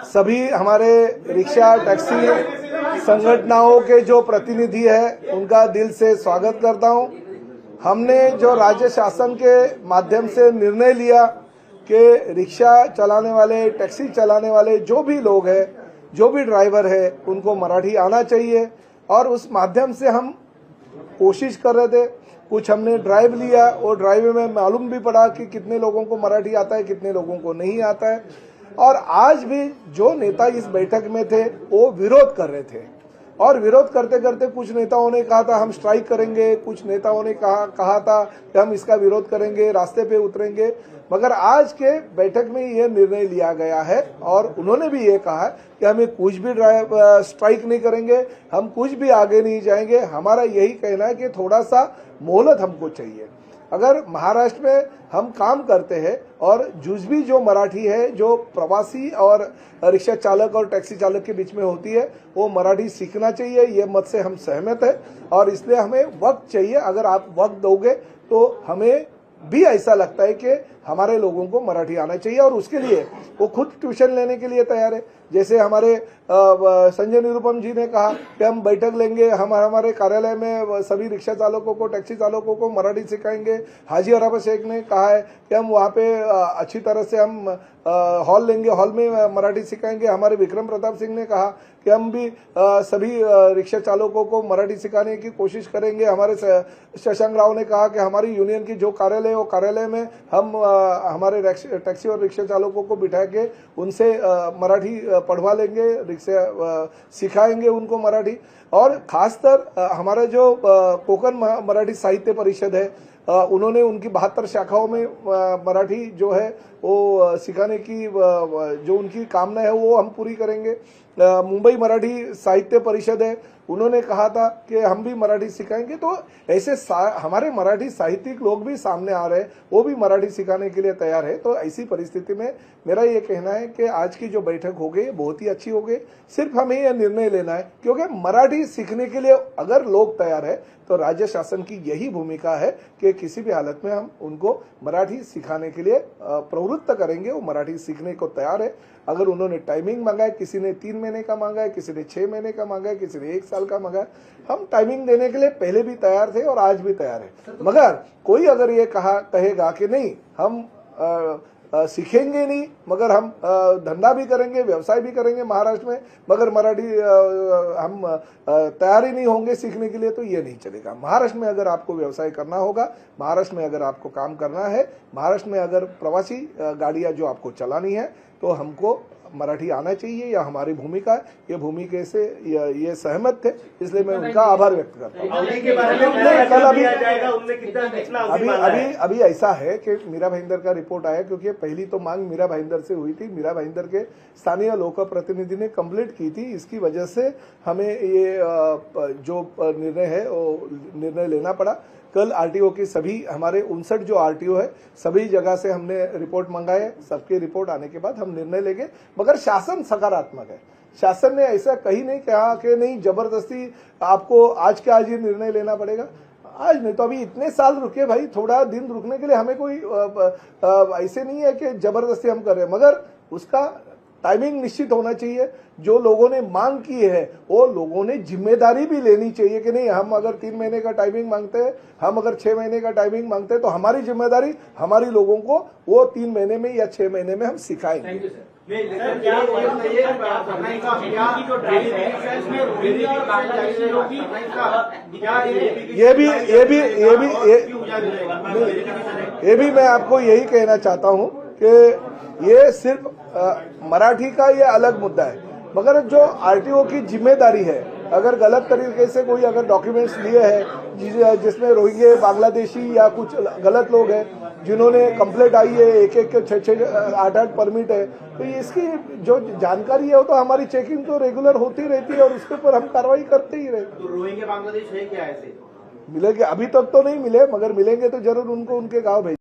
सभी हमारे rickshaw taxi संगठनों के जो प्रतिनिधि है उनका दिल से स्वागत करता हूं। हमने जो राज्य शासन के माध्यम से निर्णय लिया कि रिक्शा चलाने वाले, टैक्सी चलाने वाले जो भी लोग हैं, जो भी ड्राइवर है, उनको मराठी आना चाहिए और उस माध्यम से हम कोशिश कर रहे थे। कुछ हमने ड्राइव लिया और ड्राइव में मालूम भी पड़ा कि कितने लोगों को मराठी आता है, कितने लोगों को नहीं आता है। और आज भी जो नेता इस बैठक में थे वो विरोध कर रहे थे और विरोध करते करते कुछ नेताओं ने कहा था हम स्ट्राइक करेंगे, कुछ नेताओं ने कहा था कि हम इसका विरोध करेंगे, रास्ते पे उतरेंगे। मगर आज के बैठक में ये निर्णय लिया गया है और उन्होंने भी ये कहा कि हमें कुछ भी स्ट्राइक नहीं करेंगे, हम कुछ भी आगे नहीं जाएंगे। हमारा यही कहना है कि थोड़ा सा मोहलत हमको चाहिए। अगर महाराष्ट्र में हम काम करते हैं और जुजबी जो मराठी है, जो प्रवासी और रिक्शा चालक और टैक्सी चालक के बीच में होती है, वो मराठी सीखना चाहिए। ये मत से हम सहमत है और इसलिए हमें वक्त चाहिए। अगर आप वक्त दोगे तो हमें भी ऐसा लगता है कि हमारे लोगों को मराठी आना चाहिए और उसके लिए वो खुद ट्यूशन लेने के लिए तैयार है। जैसे हमारे संजय निरुपम जी ने कहा कि हम बैठक लेंगे, हम हमारे कार्यालय में सभी रिक्शा चालकों को, टैक्सी चालकों को मराठी सिखाएंगे। हाजी अरब शेख ने कहा है कि हम वहाँ पे अच्छी तरह से हम हॉल लेंगे, हॉल में मराठी सिखाएंगे। हमारे विक्रम प्रताप सिंह ने कहा कि हम भी सभी रिक्शा चालकों को मराठी सिखाने की कोशिश करेंगे। हमारे शशांक राव ने कहा कि हमारी यूनियन की जो कार्यालय है वो कार्यालय में हम हमारे टैक्सी और रिक्शा चालकों को बिठा के उनसे मराठी पढ़वा लेंगे, रिक्शा सिखाएंगे उनको मराठी। और खासकर हमारा जो कोकण मराठी साहित्य परिषद है, उन्होंने उनकी 72 शाखाओं में मराठी जो है वो सिखाने की जो उनकी कामना है वो हम पूरी करेंगे। मुंबई मराठी साहित्य परिषद है, उन्होंने कहा था कि हम भी मराठी सिखाएंगे। तो ऐसे हमारे मराठी साहित्यिक लोग भी सामने आ रहे हैं, वो भी मराठी सिखाने के लिए तैयार है। तो ऐसी परिस्थिति में मेरा ये कहना है कि आज की जो बैठक हो गई बहुत ही अच्छी हो गई। सिर्फ हमें यह निर्णय लेना है क्योंकि मराठी सीखने के लिए अगर लोग तैयार है तो राज्य शासन की यही भूमिका है कि किसी भी हालत में हम उनको मराठी सिखाने के लिए प्रवृत्त करेंगे। वो मराठी सीखने को तैयार है। अगर उन्होंने टाइमिंग मांगा है, किसी ने 3 महीने का मांगा है, किसी ने 6 महीने का मांगा है, किसी ने 1 साल का मांगा है, हम टाइमिंग देने के लिए पहले भी तैयार थे और आज भी तैयार है। मगर कोई अगर ये कहेगा कि नहीं हम सीखेंगे नहीं, मगर हम धंधा भी करेंगे, व्यवसाय भी करेंगे महाराष्ट्र में, मगर मराठी हम तैयार ही नहीं होंगे सीखने के लिए, तो ये नहीं चलेगा। महाराष्ट्र में अगर आपको व्यवसाय करना होगा, महाराष्ट्र में अगर आपको काम करना है, महाराष्ट्र में अगर प्रवासी गाड़ियां जो आपको चलानी है, तो हमको मराठी आना चाहिए। या हमारी भूमिका है, ये भूमिका से ये सहमत थे, इसलिए मैं उनका आभार व्यक्त करता हूँ। कल अभी ऐसा है कि मीरा भाईंदर का रिपोर्ट आया, क्योंकि पहली तो मांग मीरा भाईंदर से हुई थी। मीरा भाईंदर के स्थानीय लोक प्रतिनिधि ने कंप्लीट की थी, इसकी वजह से हमें ये जो निर्णय है वो निर्णय लेना पड़ा। कल आरटीओ की सभी हमारे 59 जो आरटीओ है सभी जगह से हमने रिपोर्ट मंगाए। सबकी रिपोर्ट आने के बाद हम निर्णय लेंगे। मगर शासन सकारात्मक है, शासन ने ऐसा कहीं नहीं कहा कि नहीं जबरदस्ती आपको आज के आज ये निर्णय लेना पड़ेगा। आज नहीं तो अभी इतने साल रुके भाई, थोड़ा दिन रुकने के लिए हमें कोई ऐसे नहीं है कि जबरदस्ती हम कर रहे हैं, मगर उसका टाइमिंग निश्चित होना चाहिए। जो लोगों ने मांग की है वो लोगों ने जिम्मेदारी भी लेनी चाहिए कि नहीं, हम अगर 3 महीने का टाइमिंग मांगते हैं, हम अगर 6 महीने का टाइमिंग मांगते हैं, तो हमारी जिम्मेदारी हमारी लोगों को वो 3 महीने में या 6 महीने में हम सिखाएंगे। ये भी मैं आपको यही कहना चाहता हूँ कि ये सिर्फ मराठी का ये अलग मुद्दा है, मगर जो आरटीओ की जिम्मेदारी है, अगर गलत तरीके से कोई अगर डॉक्यूमेंट्स लिए हैं जिसमें रोहिंग्या, बांग्लादेशी या कुछ गलत लोग हैं जिन्होंने कंप्लेंट आई है, 1-1 के 6-6 8-8 परमिट है, तो इसकी जो जानकारी है वो तो हमारी चेकिंग तो रेगुलर होती रहती है और उसके ऊपर हम कार्रवाई करते ही रहते। तो रोहिंग्या बांग्लादेश है क्या ऐसे? मिलेंगे, अभी तक तो नहीं मिले, मगर मिलेंगे तो जरूर उनको उनके गाँव भेज